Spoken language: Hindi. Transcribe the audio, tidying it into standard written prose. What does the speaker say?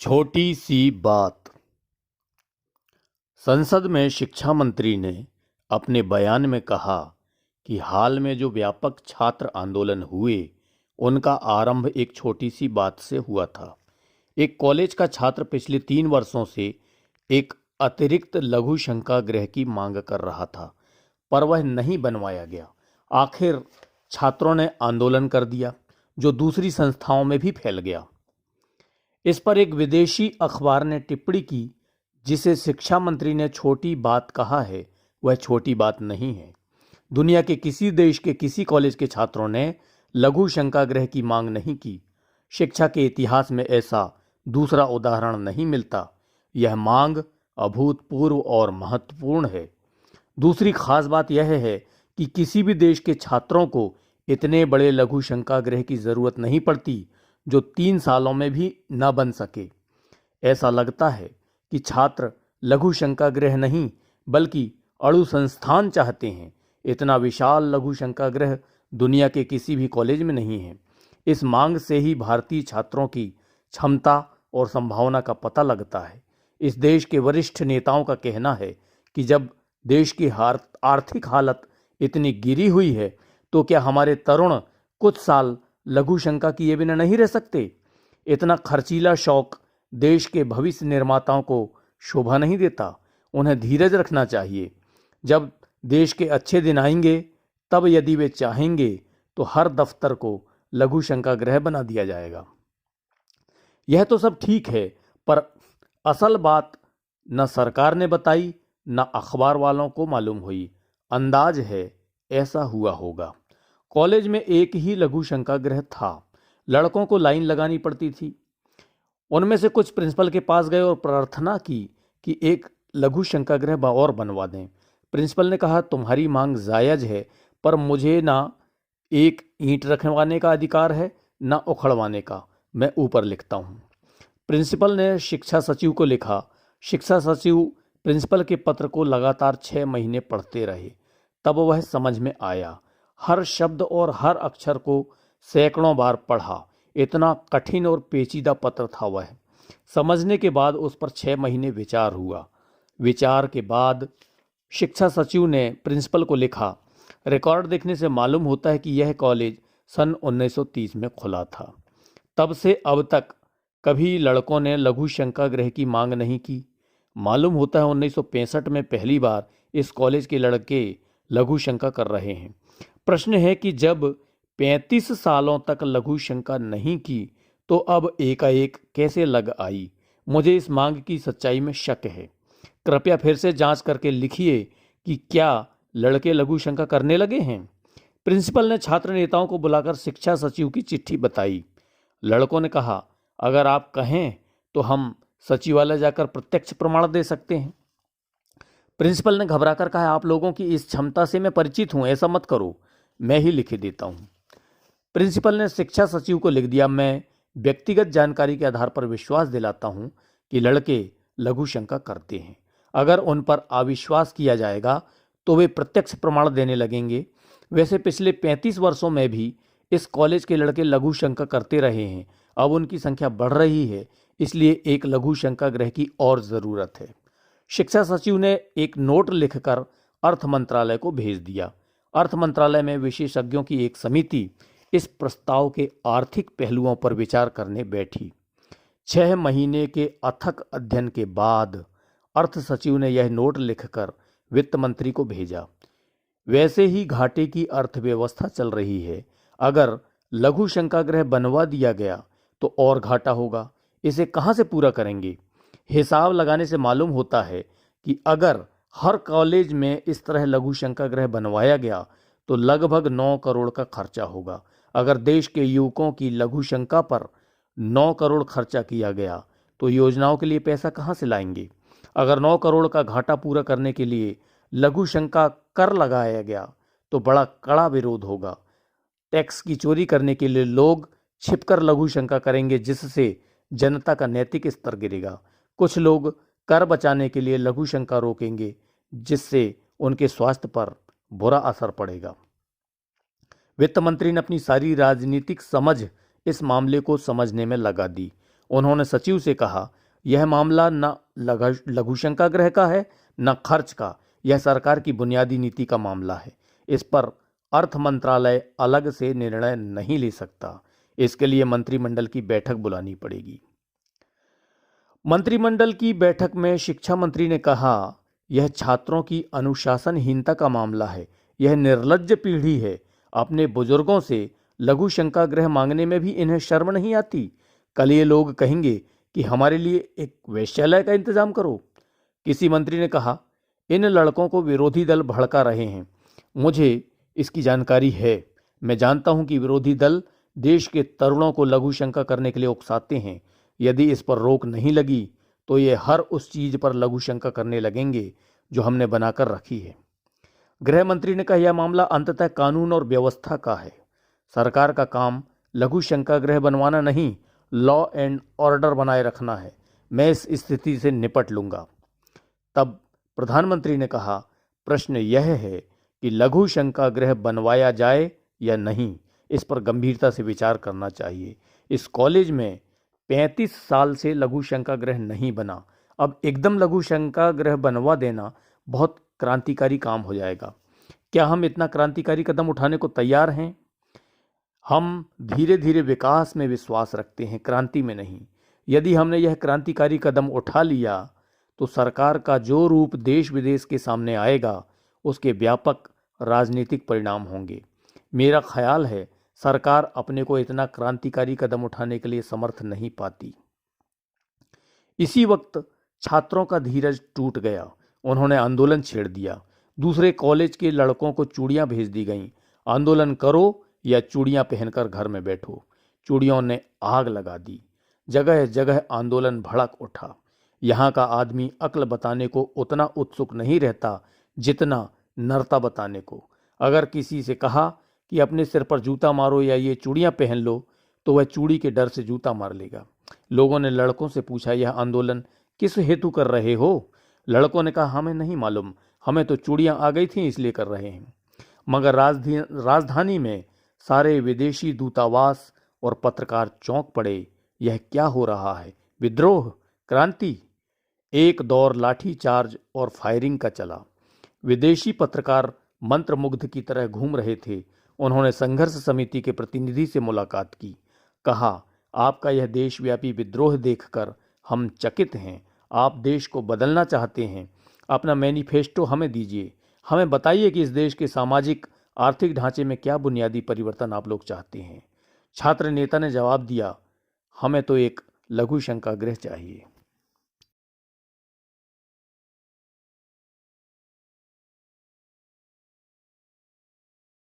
छोटी सी बात। संसद में शिक्षा मंत्री ने अपने बयान में कहा कि हाल में जो व्यापक छात्र आंदोलन हुए उनका आरंभ एक छोटी सी बात से हुआ था। एक कॉलेज का छात्र पिछले 3 वर्षों से एक अतिरिक्त लघु शंकागृह की मांग कर रहा था, पर वह नहीं बनवाया गया। आखिर छात्रों ने आंदोलन कर दिया, जो दूसरी संस्थाओं में भी फैल गया। इस पर एक विदेशी अखबार ने टिप्पणी की, जिसे शिक्षा मंत्री ने छोटी बात कहा है, वह छोटी बात नहीं है। दुनिया के किसी देश के किसी कॉलेज के छात्रों ने लघु शंकागृह की मांग नहीं की। शिक्षा के इतिहास में ऐसा दूसरा उदाहरण नहीं मिलता। यह मांग अभूतपूर्व और महत्वपूर्ण है। दूसरी खास बात यह है कि किसी भी देश के छात्रों को इतने बड़े लघु शंकागृह की जरूरत नहीं पड़ती, जो 3 सालों में भी न बन सके। ऐसा लगता है कि छात्र लघु शंकागृह नहीं बल्कि अणु संस्थान चाहते हैं। इतना विशाल लघु शंकागृह दुनिया के किसी भी कॉलेज में नहीं है। इस मांग से ही भारतीय छात्रों की क्षमता और संभावना का पता लगता है। इस देश के वरिष्ठ नेताओं का कहना है कि जब देश की आर्थिक हालत इतनी गिरी हुई है, तो क्या हमारे तरुण कुछ साल लघु शंका किए बिना नहीं रह सकते? इतना खर्चीला शौक देश के भविष्य निर्माताओं को शोभा नहीं देता। उन्हें धीरज रखना चाहिए। जब देश के अच्छे दिन आएंगे, तब यदि वे चाहेंगे तो हर दफ्तर को लघु शंकागृह बना दिया जाएगा। यह तो सब ठीक है, पर असल बात न सरकार ने बताई, न अखबार वालों को मालूम हुई। अंदाज है ऐसा हुआ होगा। कॉलेज में एक ही लघु शंकागृह था। लड़कों को लाइन लगानी पड़ती थी। उनमें से कुछ प्रिंसिपल के पास गए और प्रार्थना की कि एक लघु शंकागृह और बनवा दें। प्रिंसिपल ने कहा, तुम्हारी मांग जायज है, पर मुझे ना एक ईंट रखवाने का अधिकार है, ना उखड़वाने का। मैं ऊपर लिखता हूँ। प्रिंसिपल ने शिक्षा सचिव को लिखा। शिक्षा सचिव प्रिंसिपल के पत्र को लगातार 6 महीने पढ़ते रहे। तब वह समझ में आया। हर शब्द और हर अक्षर को सैकड़ों बार पढ़ा। इतना कठिन और पेचीदा पत्र था वह। समझने के बाद उस पर 6 महीने विचार हुआ। विचार के बाद शिक्षा सचिव ने प्रिंसिपल को लिखा, रिकॉर्ड देखने से मालूम होता है कि यह कॉलेज सन 1930 में खुला था। तब से अब तक कभी लड़कों ने लघु शंकागृह की मांग नहीं की। मालूम होता है 1965 में पहली बार इस कॉलेज के लड़के लघु शंका कर रहे हैं। प्रश्न है कि जब 35 सालों तक लघु शंका नहीं की, तो अब एकाएक कैसे लग आई? मुझे इस मांग की सच्चाई में शक है। कृपया फिर से जांच करके लिखिए कि क्या लड़के लघु शंका करने लगे हैं। प्रिंसिपल ने छात्र नेताओं को बुलाकर शिक्षा सचिव की चिट्ठी बताई। लड़कों ने कहा, अगर आप कहें तो हम सचिवालय जाकर प्रत्यक्ष प्रमाण दे सकते हैं। प्रिंसिपल ने घबराकर कहा, आप लोगों की इस क्षमता से मैं परिचित हूं, ऐसा मत करो, मैं ही लिख देता हूं। प्रिंसिपल ने शिक्षा सचिव को लिख दिया, मैं व्यक्तिगत जानकारी के आधार पर विश्वास दिलाता हूं कि लड़के लघु शंका करते हैं। अगर उन पर अविश्वास किया जाएगा तो वे प्रत्यक्ष प्रमाण देने लगेंगे। वैसे पिछले 35 वर्षों में भी इस कॉलेज के लड़के लघु शंका करते रहे हैं। अब उनकी संख्या बढ़ रही है, इसलिए एक लघु शंकागृह की और ज़रूरत है। शिक्षा सचिव ने एक नोट लिखकर अर्थ मंत्रालय को भेज दिया। अर्थ मंत्रालय में विशेषज्ञों की एक समिति इस प्रस्ताव के आर्थिक पहलुओं पर विचार करने बैठी। 6 महीने के अथक अध्ययन के बाद अर्थ सचिव ने यह नोट लिखकर वित्त मंत्री को भेजा। वैसे ही घाटे की अर्थव्यवस्था चल रही है। अगर लघु शंकागृह बनवा दिया गया तो और घाटा होगा। इसे कहाँ से पूरा करेंगे? हिसाब लगाने से मालूम होता है कि अगर हर कॉलेज में इस तरह लघु शंकागृह बनवाया गया तो लगभग 9 करोड़ का खर्चा होगा। अगर देश के युवकों की लघु शंका पर 9 करोड़ खर्चा किया गया तो योजनाओं के लिए पैसा कहाँ से लाएंगे? अगर 9 करोड़ का घाटा पूरा करने के लिए लघु शंका कर लगाया गया तो बड़ा कड़ा विरोध होगा। टैक्स की चोरी करने के लिए लोग छिपकर लघु शंका करेंगे, जिससे जनता का नैतिक स्तर गिरेगा। कुछ लोग कर बचाने के लिए लघु शंका रोकेंगे, जिससे उनके स्वास्थ्य पर बुरा असर पड़ेगा। वित्त मंत्री ने अपनी सारी राजनीतिक समझ इस मामले को समझने में लगा दी। उन्होंने सचिव से कहा, यह मामला न लघु शंकागृह का है न खर्च का, यह सरकार की बुनियादी नीति का मामला है। इस पर अर्थ मंत्रालय अलग से निर्णय नहीं ले सकता। इसके लिए मंत्रिमंडल की बैठक बुलानी पड़ेगी। मंत्रिमंडल की बैठक में शिक्षा मंत्री ने कहा, यह छात्रों की अनुशासनहीनता का मामला है। यह निर्लज्ज पीढ़ी है। अपने बुजुर्गों से लघु शंकागृह मांगने में भी इन्हें शर्म नहीं आती। कल ये लोग कहेंगे कि हमारे लिए एक वेश्यालय का इंतजाम करो। किसी मंत्री ने कहा, इन लड़कों को विरोधी दल भड़का रहे हैं। मुझे इसकी जानकारी है। मैं जानता हूं कि विरोधी दल देश के तरुणों को लघु शंका करने के लिए उकसाते हैं। यदि इस पर रोक नहीं लगी तो ये हर उस चीज पर लघु शंका करने लगेंगे जो हमने बनाकर रखी है। गृह मंत्री ने कहा, यह मामला अंततः कानून और व्यवस्था का है। सरकार का काम लघु शंकागृह बनवाना नहीं, लॉ एंड ऑर्डर बनाए रखना है। मैं इस स्थिति से निपट लूंगा। तब प्रधानमंत्री ने कहा, प्रश्न यह है कि लघु शंकागृह बनवाया जाए या नहीं, इस पर गंभीरता से विचार करना चाहिए। इस कॉलेज में 35 साल से लघु शंकागृह नहीं बना। अब एकदम लघु शंकागृह बनवा देना बहुत क्रांतिकारी काम हो जाएगा। क्या हम इतना क्रांतिकारी कदम उठाने को तैयार हैं? हम धीरे धीरे विकास में विश्वास रखते हैं, क्रांति में नहीं। यदि हमने यह क्रांतिकारी कदम उठा लिया तो सरकार का जो रूप देश विदेश के सामने आएगा उसके व्यापक राजनीतिक परिणाम होंगे। मेरा ख्याल है सरकार अपने को इतना क्रांतिकारी कदम उठाने के लिए समर्थ नहीं पाती। इसी वक्त छात्रों का धीरज टूट गया। उन्होंने आंदोलन छेड़ दिया। दूसरे कॉलेज के लड़कों को चूड़ियां भेज दी गईं। आंदोलन करो या चूड़ियां पहनकर घर में बैठो। चूड़ियों ने आग लगा दी। जगह जगह आंदोलन भड़क उठा। यहाँ का आदमी अक्ल बताने को उतना उत्सुक नहीं रहता जितना नरता बताने को। अगर किसी से कहा कि अपने सिर पर जूता मारो या ये चूड़ियां पहन लो तो वह चूड़ी के डर से जूता मार लेगा। लोगों ने लड़कों से पूछा, यह आंदोलन किस हेतु कर रहे हो? लड़कों ने कहा, हमें नहीं मालूम, हमें तो चूड़ियां आ गई थी इसलिए कर रहे हैं। मगर राजधानी में सारे विदेशी दूतावास और पत्रकार चौंक पड़े। यह क्या हो रहा है? विद्रोह? क्रांति? एक दौर लाठीचार्ज और फायरिंग का चला। विदेशी पत्रकार मंत्रमुग्ध की तरह घूम रहे थे। उन्होंने संघर्ष समिति के प्रतिनिधि से मुलाकात की। कहा, आपका यह देशव्यापी विद्रोह देखकर हम चकित हैं। आप देश को बदलना चाहते हैं। अपना मैनिफेस्टो हमें दीजिए। हमें बताइए कि इस देश के सामाजिक आर्थिक ढांचे में क्या बुनियादी परिवर्तन आप लोग चाहते हैं। छात्र नेता ने जवाब दिया, हमें तो एक लघु शंकागृह चाहिए।